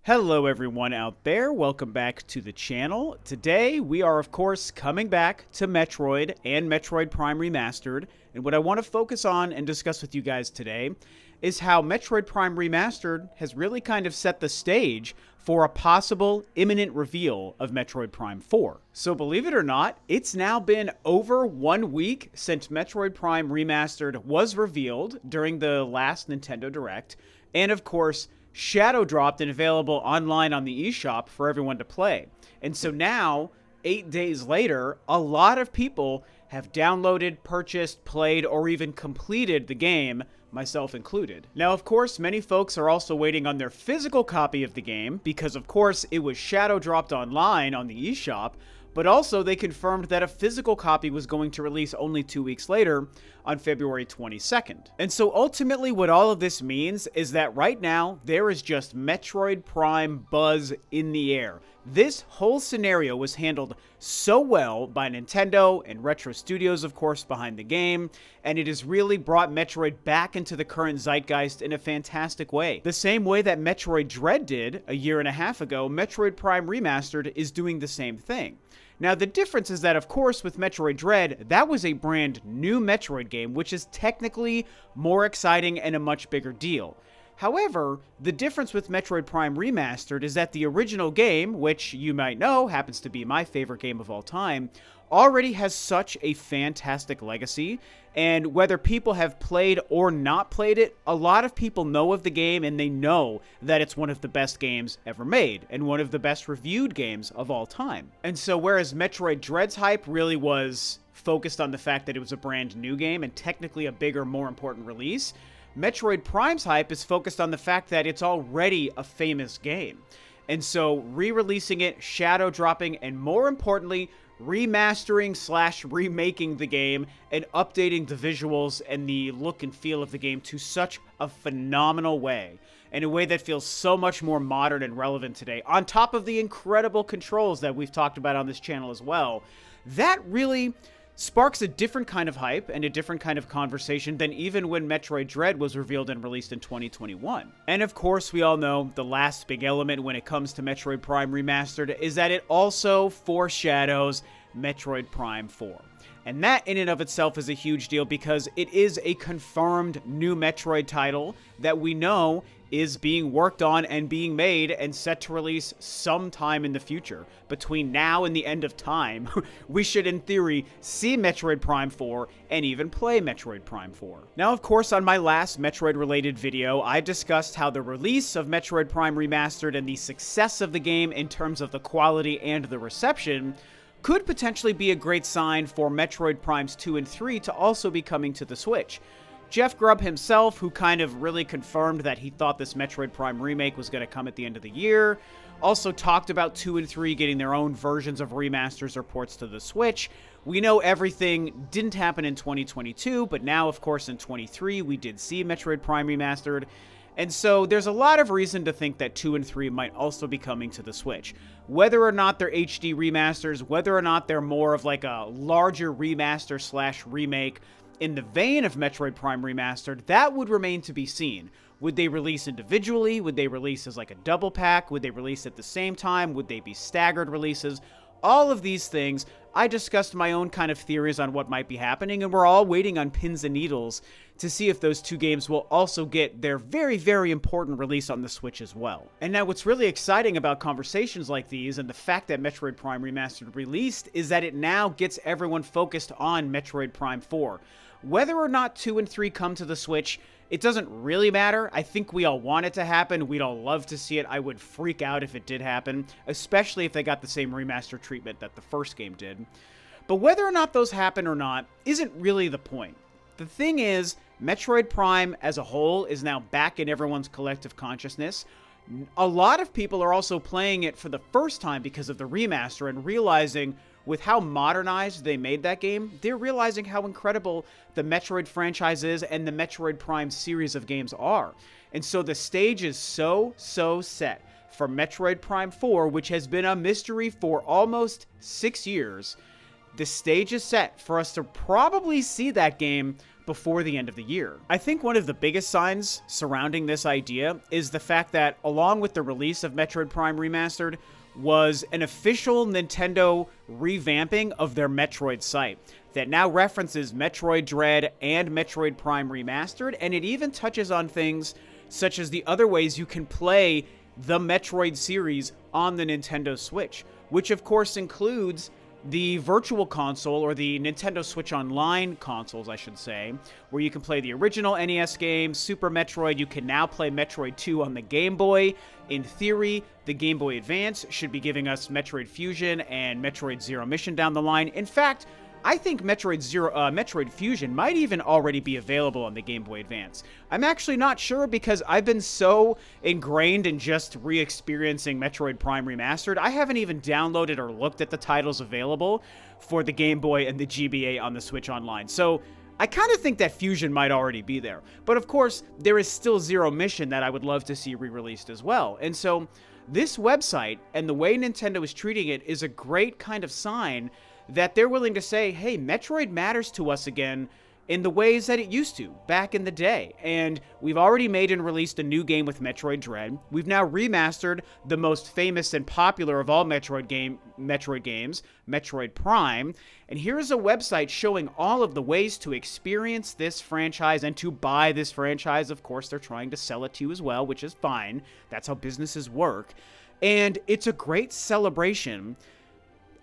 Hello everyone out there, welcome back to the channel. Today we are of course coming back to Metroid and Metroid Prime Remastered, and what I want to focus on and discuss with you guys today is how Metroid Prime Remastered has really kind of set the stage for a possible imminent reveal of Metroid Prime 4. So believe it or not, it's now been over 1 week since Metroid Prime Remastered was revealed during the last Nintendo Direct, and of course shadow dropped and available online on the eShop for everyone to play. And so now, 8 days later, a lot of people have downloaded, purchased, played, or even completed the game, myself included. Now, of course, many folks are also waiting on their physical copy of the game because, of course, it was shadow dropped online on the eShop, but also they confirmed that a physical copy was going to release only 2 weeks later on February 22nd. And so ultimately what all of this means is that right now there is just Metroid Prime buzz in the air. This whole scenario was handled so well by Nintendo and Retro Studios, of course, behind the game, and it has really brought Metroid back into the current zeitgeist in a fantastic way. The same way that Metroid Dread did a year and a half ago, Metroid Prime Remastered is doing the same thing. Now, the difference is that, of course, with Metroid Dread, that was a brand new Metroid game, which is technically more exciting and a much bigger deal. However, the difference with Metroid Prime Remastered is that the original game, which you might know happens to be my favorite game of all time, already has such a fantastic legacy, and whether people have played or not played it, a lot of people know of the game and they know that it's one of the best games ever made and one of the best reviewed games of all time. And so whereas Metroid Dread's hype really was focused on the fact that it was a brand new game and technically a bigger, more important release, Metroid Prime's hype is focused on the fact that it's already a famous game. And so re-releasing it, shadow dropping, and more importantly, remastering/remaking the game and updating the visuals and the look and feel of the game to such a phenomenal way, in a way that feels so much more modern and relevant today, on top of the incredible controls that we've talked about on this channel as well. That really sparks a different kind of hype and a different kind of conversation than even when Metroid Dread was revealed and released in 2021. And of course, we all know the last big element when it comes to Metroid Prime Remastered is that it also foreshadows Metroid Prime 4. And that in and of itself is a huge deal because it is a confirmed new Metroid title that we know is being worked on and being made and set to release sometime in the future. Between now and the end of time, we should, in theory, see Metroid Prime 4 and even play Metroid Prime 4. Now, of course, on my last Metroid-related video, I discussed how the release of Metroid Prime Remastered and the success of the game in terms of the quality and the reception could potentially be a great sign for Metroid Primes 2 and 3 to also be coming to the Switch. Jeff Grubb himself, who kind of really confirmed that he thought this Metroid Prime remake was going to come at the end of the year, also talked about 2 and 3 getting their own versions of remasters or ports to the Switch. We know everything didn't happen in 2022, but now, of course, in 23, we did see Metroid Prime Remastered. And so there's a lot of reason to think that 2 and 3 might also be coming to the Switch. Whether or not they're HD remasters, whether or not they're more of like a larger remaster/remake in the vein of Metroid Prime Remastered, that would remain to be seen. Would they release individually? Would they release as like a double pack? Would they release at the same time? Would they be staggered releases? All of these things, I discussed my own kind of theories on what might be happening, and we're all waiting on pins and needles to see if those two games will also get their very, very important release on the Switch as well. And now what's really exciting about conversations like these and the fact that Metroid Prime Remastered released is that it now gets everyone focused on Metroid Prime 4. Whether or not 2 and 3 come to the Switch, it doesn't really matter. I think we all want it to happen. We'd all love to see it. I would freak out if it did happen, especially if they got the same remaster treatment that the first game did. But whether or not those happen or not isn't really the point. The thing is, Metroid Prime as a whole is now back in everyone's collective consciousness. A lot of people are also playing it for the first time because of the remaster and realizing with how modernized they made that game, they're realizing how incredible the Metroid franchise is and the Metroid Prime series of games are. And so the stage is so set for Metroid Prime 4, which has been a mystery for almost 6 years. The stage is set for us to probably see that game before the end of the year. I think one of the biggest signs surrounding this idea is the fact that along with the release of Metroid Prime Remastered was an official Nintendo revamping of their Metroid site that now references Metroid Dread and Metroid Prime Remastered, and it even touches on things such as the other ways you can play the Metroid series on the Nintendo Switch, which of course includes the Virtual Console, or the Nintendo Switch Online consoles, I should say, where you can play the original NES game, Super Metroid. You can now play Metroid 2 on the Game Boy. In theory, the Game Boy Advance should be giving us Metroid Fusion and Metroid Zero Mission down the line. In fact, I think Metroid Fusion might even already be available on the Game Boy Advance. I'm actually not sure because I've been so ingrained in just re-experiencing Metroid Prime Remastered, I haven't even downloaded or looked at the titles available for the Game Boy and the GBA on the Switch Online. So I kind of think that Fusion might already be there. But of course, there is still Zero Mission that I would love to see re-released as well. And so this website and the way Nintendo is treating it is a great kind of sign that they're willing to say, hey, Metroid matters to us again in the ways that it used to back in the day. And we've already made and released a new game with Metroid Dread. We've now remastered the most famous and popular of all Metroid games, Metroid Prime. And here's a website showing all of the ways to experience this franchise and to buy this franchise. Of course, they're trying to sell it to you as well, which is fine. That's how businesses work. And it's a great celebration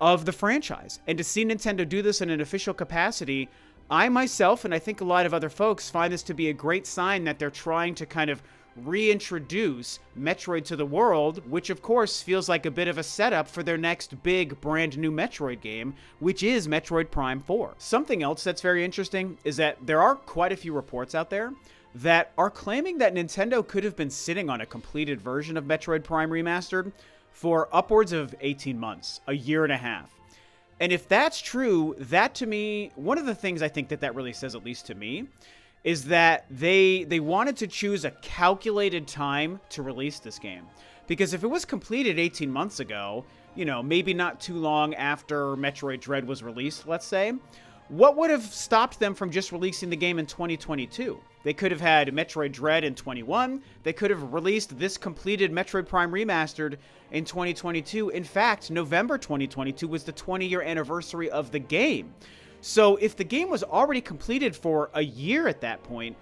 of the franchise. And to see Nintendo do this in an official capacity, I myself, and I think a lot of other folks, find this to be a great sign that they're trying to kind of reintroduce Metroid to the world, which of course feels like a bit of a setup for their next big brand new Metroid game, which is Metroid Prime 4. Something else that's very interesting is that there are quite a few reports out there that are claiming that Nintendo could have been sitting on a completed version of Metroid Prime Remastered for upwards of 18 months, a year and a half. And if that's true, that to me, one of the things I think that really says, at least to me, is that they wanted to choose a calculated time to release this game. Because if it was completed 18 months ago, you know, maybe not too long after Metroid Dread was released, let's say, what would have stopped them from just releasing the game in 2022? They could have had Metroid Dread in 21. They could have released this completed Metroid Prime Remastered in 2022. In fact, November 2022 was the 20-year anniversary of the game. So if the game was already completed for a year at that point,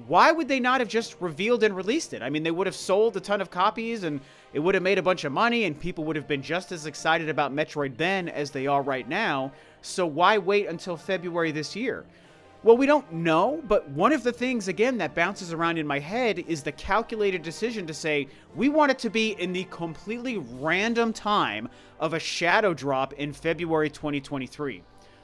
why would they not have just revealed and released it? I mean, they would have sold a ton of copies and it would have made a bunch of money and people would have been just as excited about Metroid then as they are right now. So why wait until February this year? Well, we don't know, but one of the things, again, that bounces around in my head is the calculated decision to say, we want it to be in the completely random time of a shadow drop in February 2023.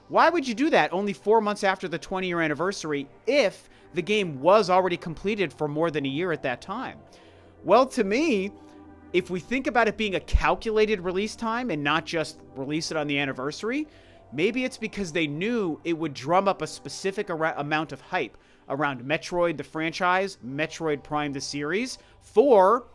Why would you do that only 4 months after the 20-year anniversary if the game was already completed for more than a year at that time? Well, to me, if we think about it being a calculated release time and not just release it on the anniversary, maybe it's because they knew it would drum up a specific amount of hype around Metroid, the franchise, Metroid Prime, the series, for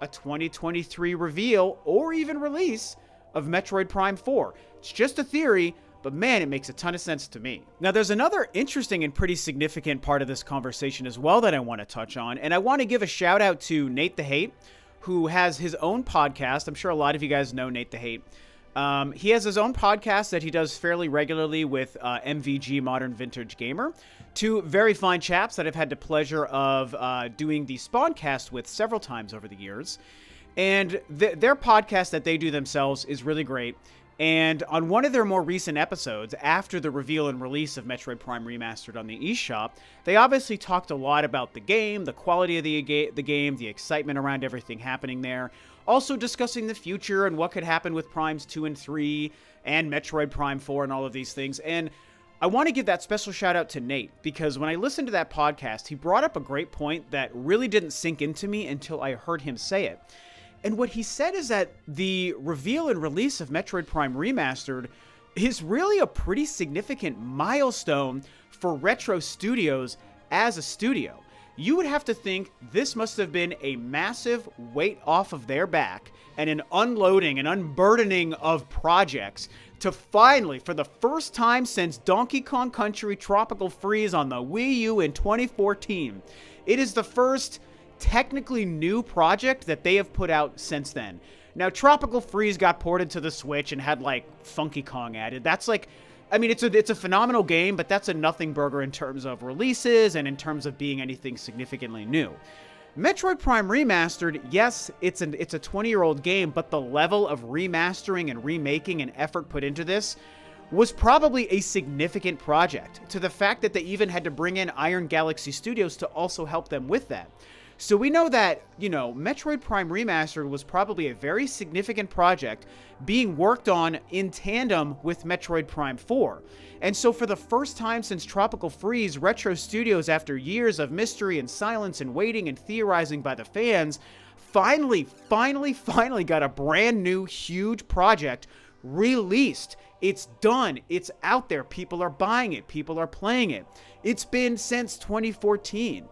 a 2023 reveal or even release of Metroid Prime 4. It's just a theory, but man, it makes a ton of sense to me. Now, there's another interesting and pretty significant part of this conversation as well that I want to touch on, and I want to give a shout out to Nate the Hate, who has his own podcast. I'm sure a lot of you guys know Nate the Hate. He has his own podcast that he does fairly regularly with MVG, Modern Vintage Gamer, two very fine chaps that I've had the pleasure of doing the Spawncast with several times over the years. And their podcast that they do themselves is really great. And on one of their more recent episodes, after the reveal and release of Metroid Prime Remastered on the eShop, they obviously talked a lot about the game, the quality of the game, the excitement around everything happening there. Also discussing the future and what could happen with Primes 2 and 3 and Metroid Prime 4 and all of these things. And I want to give that special shout out to Nate, because when I listened to that podcast, he brought up a great point that really didn't sink into me until I heard him say it. And what he said is that the reveal and release of Metroid Prime Remastered is really a pretty significant milestone for Retro Studios as a studio. you would have to think this must have been a massive weight off of their back and an unloading and unburdening of projects to finally, for the first time since Donkey Kong Country Tropical Freeze on the Wii U in 2014, it is the first technically new project that they have put out since then. Now, Tropical Freeze got ported to the Switch and had, like, Funky Kong added. That's, like, I mean, it's a phenomenal game, but that's a nothing burger in terms of releases and in terms of being anything significantly new. Metroid Prime Remastered, yes, it's a 20-year-old game, but the level of remastering and remaking and effort put into this was probably a significant project, to the fact that they even had to bring in Iron Galaxy Studios to also help them with that. So we know that, you know, Metroid Prime Remastered was probably a very significant project being worked on in tandem with Metroid Prime 4. And so for the first time since Tropical Freeze, Retro Studios, after years of mystery and silence and waiting and theorizing by the fans, finally got a brand new huge project released. It's done. It's out there. People are buying it. People are playing it. It's been since 2014.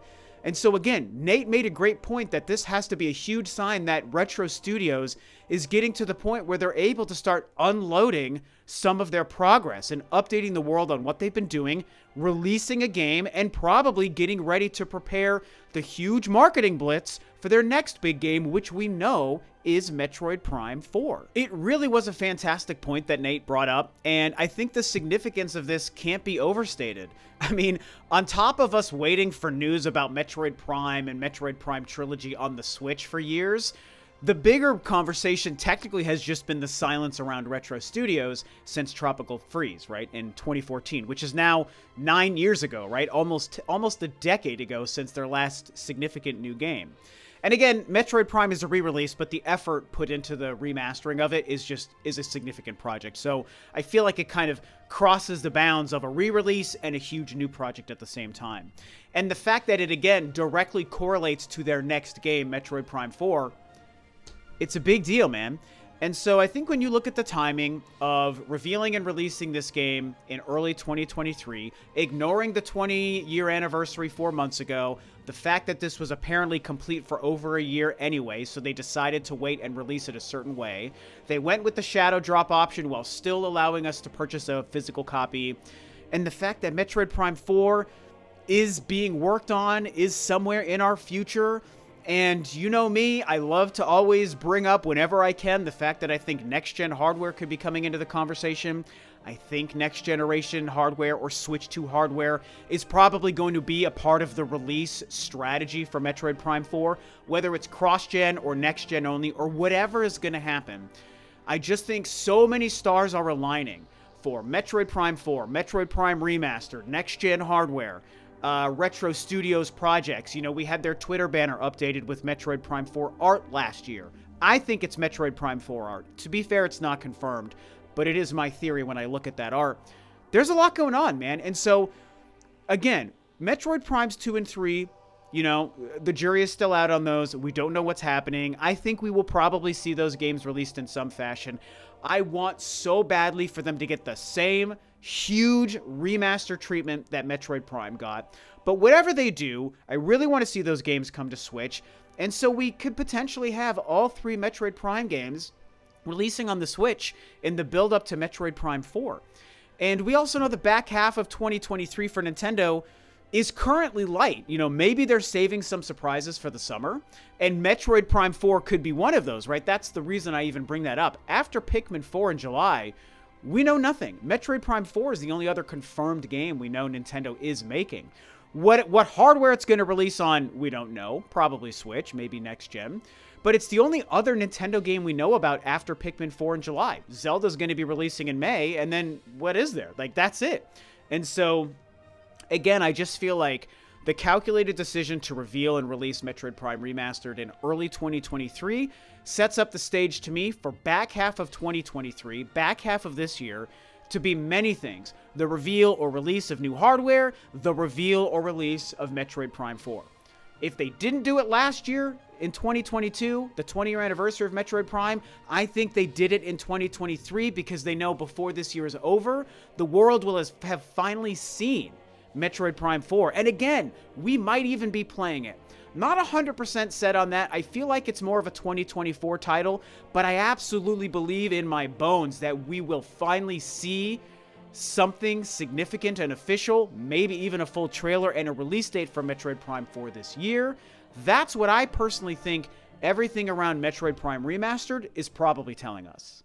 And so again, Nate made a great point that this has to be a huge sign that Retro Studios is getting to the point where they're able to start unloading some of their progress and updating the world on what they've been doing, releasing a game, and probably getting ready to prepare the huge marketing blitz for their next big game, which we know is Metroid Prime 4. It really was a fantastic point that Nate brought up, and I think the significance of this can't be overstated. I mean, on top of us waiting for news about Metroid Prime and Metroid Prime Trilogy on the Switch for years, the bigger conversation technically has just been the silence around Retro Studios since Tropical Freeze, right, in 2014, which is now 9 years ago, right, almost a decade ago since their last significant new game. And again, Metroid Prime is a re-release, but the effort put into the remastering of it is a significant project. So I feel like it kind of crosses the bounds of a re-release and a huge new project at the same time. And the fact that it, again, directly correlates to their next game, Metroid Prime 4, it's a big deal, man. And so I think when you look at the timing of revealing and releasing this game in early 2023, ignoring the 20-year anniversary 4 months ago, the fact that this was apparently complete for over a year anyway, so they decided to wait and release it a certain way. They went with the shadow drop option while still allowing us to purchase a physical copy. And the fact that Metroid Prime 4 is being worked on, is somewhere in our future. And you know me, I love to always bring up whenever I can the fact that I think next-gen hardware could be coming into the conversation. I think next-generation hardware or Switch 2 hardware is probably going to be a part of the release strategy for Metroid Prime 4, whether it's cross-gen or next-gen only or whatever is going to happen. I just think so many stars are aligning for Metroid Prime 4, Metroid Prime Remastered, next-gen hardware, Retro Studios projects. You know, we had their Twitter banner updated with Metroid Prime 4 art last year. I think it's Metroid Prime 4 art. To be fair, it's not confirmed, but it is my theory when I look at that art. There's a lot going on, man. And so, again, Metroid Primes 2 and 3, you know, the jury is still out on those. We don't know what's happening. I think we will probably see those games released in some fashion. I want so badly for them to get the same huge remaster treatment that Metroid Prime got. But whatever they do, I really want to see those games come to Switch. And so we could potentially have all 3 Metroid Prime games releasing on the Switch in the build-up to Metroid Prime 4. And we also know the back half of 2023 for Nintendo is currently light. You know, maybe they're saving some surprises for the summer, and Metroid Prime 4 could be one of those, right? That's the reason I even bring that up. After Pikmin 4 in July, we know nothing. Metroid Prime 4 is the only other confirmed game we know Nintendo is making. What hardware it's going to release on, we don't know. Probably Switch, maybe next gen. But it's the only other Nintendo game we know about after Pikmin 4 in July. Zelda's going to be releasing in May, and then what is there? Like, that's it. And so, again, I just feel like the calculated decision to reveal and release Metroid Prime Remastered in early 2023 sets up the stage to me for back half of 2023, back half of this year, to be many things. The reveal or release of new hardware, the reveal or release of Metroid Prime 4. If they didn't do it last year, in 2022, the 20-year anniversary of Metroid Prime, I think they did it in 2023 because they know before this year is over, the world will have finally seen Metroid Prime 4. And again, we might even be playing it. Not 100% set on that. I feel like it's more of a 2024 title, but I absolutely believe in my bones that we will finally see something significant and official, maybe even a full trailer and a release date for Metroid Prime 4 this year. That's what I personally think everything around Metroid Prime Remastered is probably telling us.